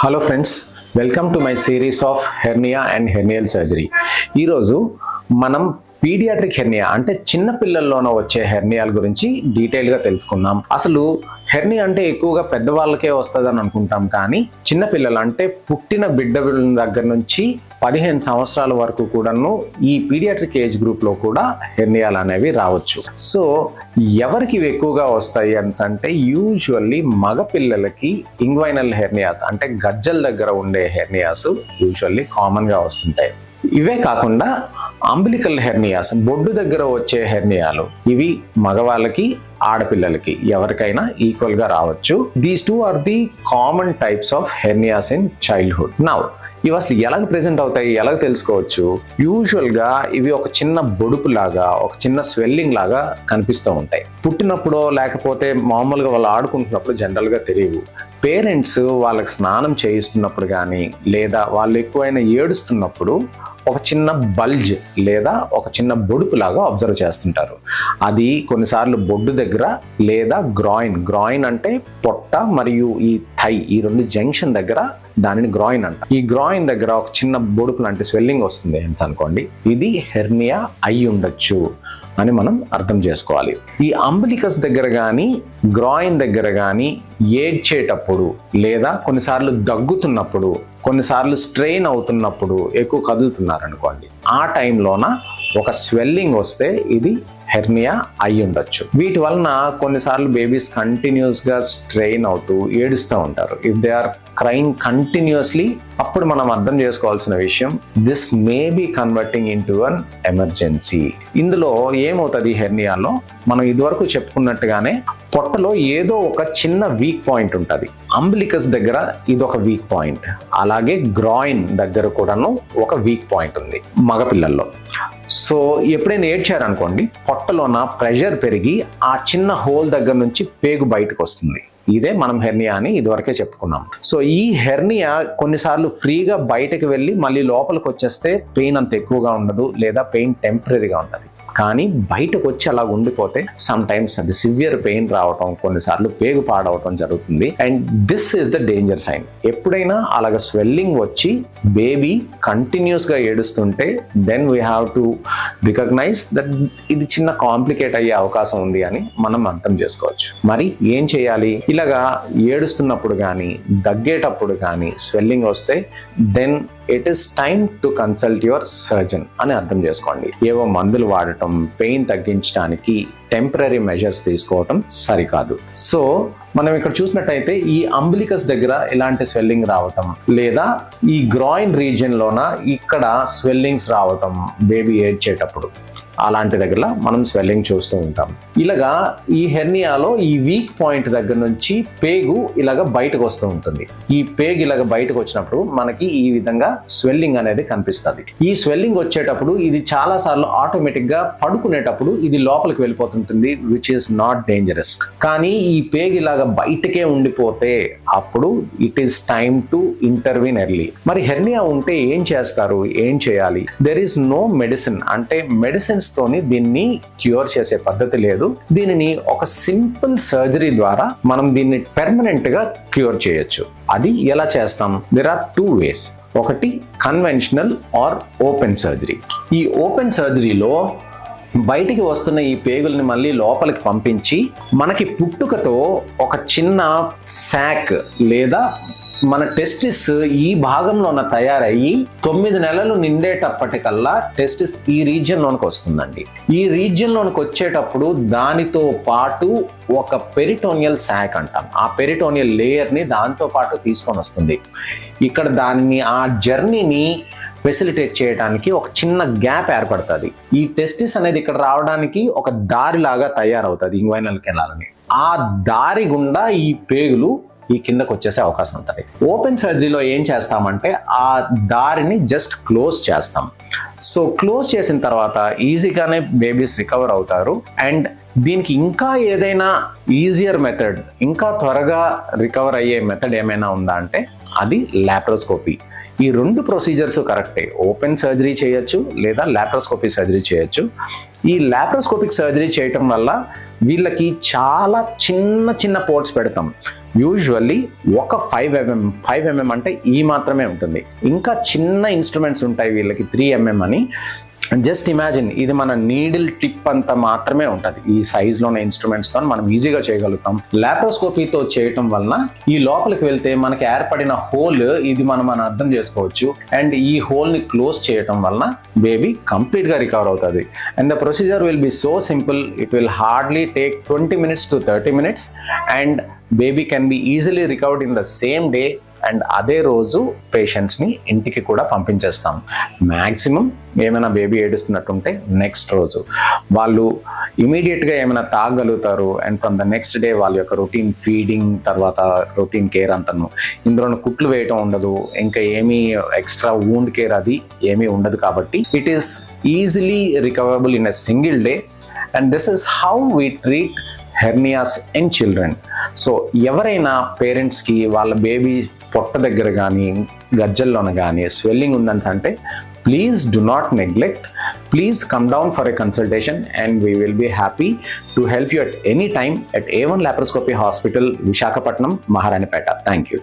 Hello friends, welcome to my series of hernia and hernial surgery. ఈరోజు మనం paediatric hernia అంటే చిన్న పిల్లల్లోనూ వచ్చే హెర్నియాల గురించి డీటెయిల్గా తెలుసుకుందాం. అసలు హెర్నియా అంటే ఎక్కువగా పెద్దవాళ్ళకే వస్తుందని అనుకుంటాం, కానీ చిన్నపిల్లలు అంటే పుట్టిన బిడ్డ దగ్గర నుంచి 15 సంవత్సరాల వరకు కూడాను ఈ పీడియాట్రిక్ ఏజ్ గ్రూప్లో కూడా హెర్నియాలు అనేవి రావచ్చు. సో ఎవరికి ఇవి ఎక్కువగా వస్తాయి అంటే యూజువల్లీ మగ పిల్లలకి ఇంగ్వైనల్ హెర్నియాస్ అంటే గజ్జల దగ్గర ఉండే హెర్నియాస్ యూజువల్లీ కామన్గా వస్తుంటాయి. ఇవే కాకుండా అంబిలికల్ హెర్నియాస్ బొడ్డు దగ్గర వచ్చే హెర్నియాలు ఇవి మగవాళ్ళకి ఆడపిల్లలకి ఎవరికైనా ఈక్వల్ గా రావచ్చు. These two are the common types of hernias in childhood. Now ఇవి అసలు ఎలాగ ప్రెజెంట్ అవుతాయి, ఎలాగ తెలుసుకోవచ్చు? యూజువల్ గా ఇవి ఒక చిన్న బొడుపు లాగా, ఒక చిన్న స్వెల్లింగ్ లాగా కనిపిస్తూ ఉంటాయి. పుట్టినప్పుడు లేకపోతే మామూలుగా వాళ్ళు ఆడుకుంటున్నప్పుడు జనరల్ గా తెలియవు. పేరెంట్స్ వాళ్ళకి స్నానం చేయిస్తున్నప్పుడు కానీ లేదా వాళ్ళు ఎక్కువైనా ఏడుస్తున్నప్పుడు ఒక చిన్న బల్జ్ లేదా ఒక చిన్న బొడుపు లాగా అబ్జర్వ్ చేస్తుంటారు. అది కొన్నిసార్లు బొడ్డు దగ్గర లేదా గ్రాయిన్ అంటే పొట్ట మరియు ఈ థై ఈ రెండు జంక్షన్ దగ్గర దానిని గ్రాయిన్ అంట. ఈ గ్రాయిన్ దగ్గర ఒక చిన్న బొడుపు లాంటి స్వెల్లింగ్ వస్తుంది అనుకోండి, ఇది హెర్నియా అయి ఉండొచ్చు అని మనం అర్థం చేసుకోవాలి. ఈ అంబిలికస్ దగ్గర కానీ గ్రాయిన్ దగ్గర కానీ ఏడ్చేటప్పుడు లేదా కొన్నిసార్లు దగ్గుతున్నప్పుడు, కొన్నిసార్లు స్ట్రెయిన్ అవుతున్నప్పుడు, ఎక్కువ కదులుతున్నారు అనుకోండి, ఆ టైంలోన ఒక స్వెల్లింగ్ వస్తే ఇది హెర్నియా అయి ఉండొచ్చు. వీటి వలన కొన్నిసార్లు బేబీస్ కంటిన్యూస్ గా స్ట్రెయిన్ అవుతూ ఏడుస్తూ ఉంటారు. If they are crying continuously, అప్పుడు మనం అర్థం చేసుకోవాల్సిన విషయం, this may be converting into an emergency. ఇందులో ఏమవుతుంది, హెర్నియాలో మనం ఇదివరకు చెప్పుకున్నట్టుగానే పొట్టలో ఏదో ఒక చిన్న వీక్ పాయింట్ ఉంటుంది. అంబిలికస్ దగ్గర ఇది ఒక వీక్ పాయింట్, అలాగే గ్రాయిన్ దగ్గర కూడాను ఒక వీక్ పాయింట్ ఉంది మగపిల్లల్లో. సో ఎప్పుడైనా ఏడ్చారనుకోండి, పొట్టలోన ప్రెషర్ పెరిగి ఆ చిన్న హోల్ దగ్గర నుంచి పేగు బయటకు వస్తుంది. ఇదే మనం హెర్నియా అని ఇదివరకే చెప్పుకున్నాం. సో ఈ హెర్నియా కొన్నిసార్లు ఫ్రీగా బయటకు వెళ్ళి మళ్ళీ లోపలికి వచ్చేస్తే పెయిన్ అంత ఎక్కువగా ఉండదు, లేదా పెయిన్ టెంపరీగా ఉంటుంది. కానీ బయటకు వచ్చి అలా ఉండిపోతే సమ్ టైమ్స్ అది సివియర్ పెయిన్ రావటం, కొన్నిసార్లు పేగు పాడవటం జరుగుతుంది. And this is the danger sign. ఎప్పుడైనా అలాగ స్వెల్లింగ్ వచ్చి బేబీ కంటిన్యూస్ గా ఏడుస్తుంటే then we have to recognise that ఇది చిన్న కాంప్లికేట్ అయ్యే అవకాశం ఉంది అని మనం అర్థం చేసుకోవచ్చు. మరి ఏం చేయాలి? ఇలాగా ఏడుస్తున్నప్పుడు కానీ దగ్గేటప్పుడు కానీ స్వెల్లింగ్ వస్తే then it is time to consult your surgeon అని అర్థం చేసుకోండి. ఏవో మందులు వాడటం, పెయిన్ తగ్గించడానికి టెంపరీ మెజర్స్ తీసుకోవటం సరికాదు. సో మనం ఇక్కడ చూసినట్టయితే ఈ అంబిలికస్ దగ్గర ఇలాంటి స్వెల్లింగ్ రావటం, లేదా ఈ గ్రాయిన్ రీజియన్ లోన ఇక్కడ స్వెల్లింగ్స్ రావటం బేబీ ఏడ్చేటప్పుడు, అలాంటి దగ్గర మనం స్వెల్లింగ్ చూస్తూ ఉంటాం. ఇలాగా ఈ హెర్నియాలో ఈ వీక్ పాయింట్ దగ్గర నుంచి పేగు ఇలాగ బయటకు వస్తూ ఉంటుంది. ఈ పేగు ఇలాగ బయటకు వచ్చినప్పుడు మనకి ఈ విధంగా స్వెల్లింగ్ అనేది కనిపిస్తుంది. ఈ స్వెల్లింగ్ వచ్చేటప్పుడు ఇది చాలా సార్లు ఆటోమేటిక్ గా పడుకునేటప్పుడు ఇది లోపలికి వెళ్ళిపోతుంటుంది, విచ్ ఈస్ నాట్ డేంజరస్. కానీ ఈ పేగు ఇలాగ బయటకే ఉండిపోతే అప్పుడు it is time to intervene early. మరి హెర్నియా ఉంటే ఏం చేస్తారు, ఏం చేయాలి? దెర్ ఈస్ నో మెడిసిన్, అంటే మెడిసిన్స్ తోని దీన్ని క్యూర్ చేసే పద్ధతి లేదు. దీనిని ఒక సింపుల్ సర్జరీ ద్వారా మనం దీన్ని పెర్మనెంట్ గా క్యూర్ చేయొచ్చు. అది ఎలా చేస్తాం? There are 2 ways. ఒకటి కన్వెన్షనల్ ఆర్ ఓపెన్ సర్జరీ. ఈ ఓపెన్ సర్జరీలో బయటికి వస్తున్న ఈ పేగుల్ని మళ్ళీ లోపలికి పంపించి మనకి పుట్టుకతో ఒక చిన్న శాక్ లేదా మన టెస్టిస్ ఈ భాగంలోన తయారయ్యి 9 నెలలు నిండేటప్పటికల్లా టెస్టిస్ ఈ రీజియన్ లోనికి వస్తుందండి. ఈ రీజియన్ లోనికి వచ్చేటప్పుడు దానితో పాటు ఒక పెరిటోనియల్ శాక్ అంటాం. ఆ పెరిటోనియల్ లేయర్ ని దాంతో పాటు తీసుకొని వస్తుంది. ఇక్కడ దాన్ని ఆ జర్నీని ఫెసిలిటేట్ చేయడానికి ఒక చిన్న గ్యాప్ ఏర్పడుతుంది. ఈ టెస్టిస్ అనేది ఇక్కడ రావడానికి ఒక దారి లాగా తయారవుతుంది ఇంగ్వైనల్ కెనాల్ని. ఆ దారి గుండా ఈ పేగులు ఈ కిందకు వచ్చేసే అవకాశం ఉంటుంది. ఓపెన్ సర్జరీలో ఏం చేస్తామంటే ఆ దారిని జస్ట్ క్లోజ్ చేస్తాం. సో క్లోజ్ చేసిన తర్వాత ఈజీగానే బేబీస్ రికవర్ అవుతారు. అండ్ దీనికి ఇంకా ఏదైనా ఈజియర్ మెథడ్, ఇంకా త్వరగా రికవర్ అయ్యే మెథడ్ ఏమైనా ఉందా అంటే అది లాప్రోస్కోపీ. ఈ 2 ప్రొసీజర్స్ కరెక్టే. ఓపెన్ సర్జరీ చేయొచ్చు లేదా లాప్రోస్కోపీ సర్జరీ చేయొచ్చు. ఈ లాప్రోస్కోపిక్ సర్జరీ చేయటం వల్ల వీళ్ళకి చాలా చిన్న చిన్న పోర్ట్స్ పెడతాం. యూజువల్లీ ఒక 5 mm అంటే ఈ మాత్రమే ఉంటుంది. ఇంకా చిన్న ఇన్స్ట్రుమెంట్స్ ఉంటాయి వీళ్ళకి 3 mm అని. జస్ట్ ఇమాజిన్, ఇది మన నీడిల్ టిప్ అంత మాత్రమే ఉంటుంది. ఈ సైజులోనే ఇన్స్ట్రుమెంట్స్తో మనం ఈజీగా చేయగలుగుతాం. లాప్రోస్కోపీతో చేయటం వలన ఈ లోపలికి వెళ్తే మనకి ఏర్పడిన హోల్ ఇది మనం అర్థం చేసుకోవచ్చు. అండ్ ఈ హోల్ని క్లోజ్ చేయటం వలన బేబీ కంప్లీట్గా రికవర్ అవుతుంది. And the procedure will be so simple. It will hardly take 20 minutes to 30 minutes and baby can be easily recovered in the same day. And అదే రోజు పేషెంట్స్ని ఇంటికి కూడా పంపించేస్తాం. మ్యాక్సిమం ఏమైనా బేబీ ఏడుస్తున్నట్టుంటే నెక్స్ట్ రోజు వాళ్ళు ఇమీడియట్గా ఏమైనా తాగలుగుతారు. And from the next day వాళ్ళ యొక్క రొటీన్ ఫీడింగ్, తర్వాత రొటీన్ కేర్ అంతను, ఇందులో కుట్లు వేయటం ఉండదు, ఇంకా ఏమీ ఎక్స్ట్రా వూండ్ కేర్ అది ఏమీ ఉండదు. కాబట్టి it is easily recoverable in a single day. And this is how we treat hernias in children. So ఎవరైనా పేరెంట్స్కి వాళ్ళ బేబీ పొట్ట దగ్గర కానీ గజ్జల్లోన కానీ స్వెల్లింగ్ ఉందని అంటే please do not neglect. Please come down for a consultation and we will be happy to help you at any time at A1 Laparoscopy Hospital, Visakhapatnam, Maharanipeta. Thank you.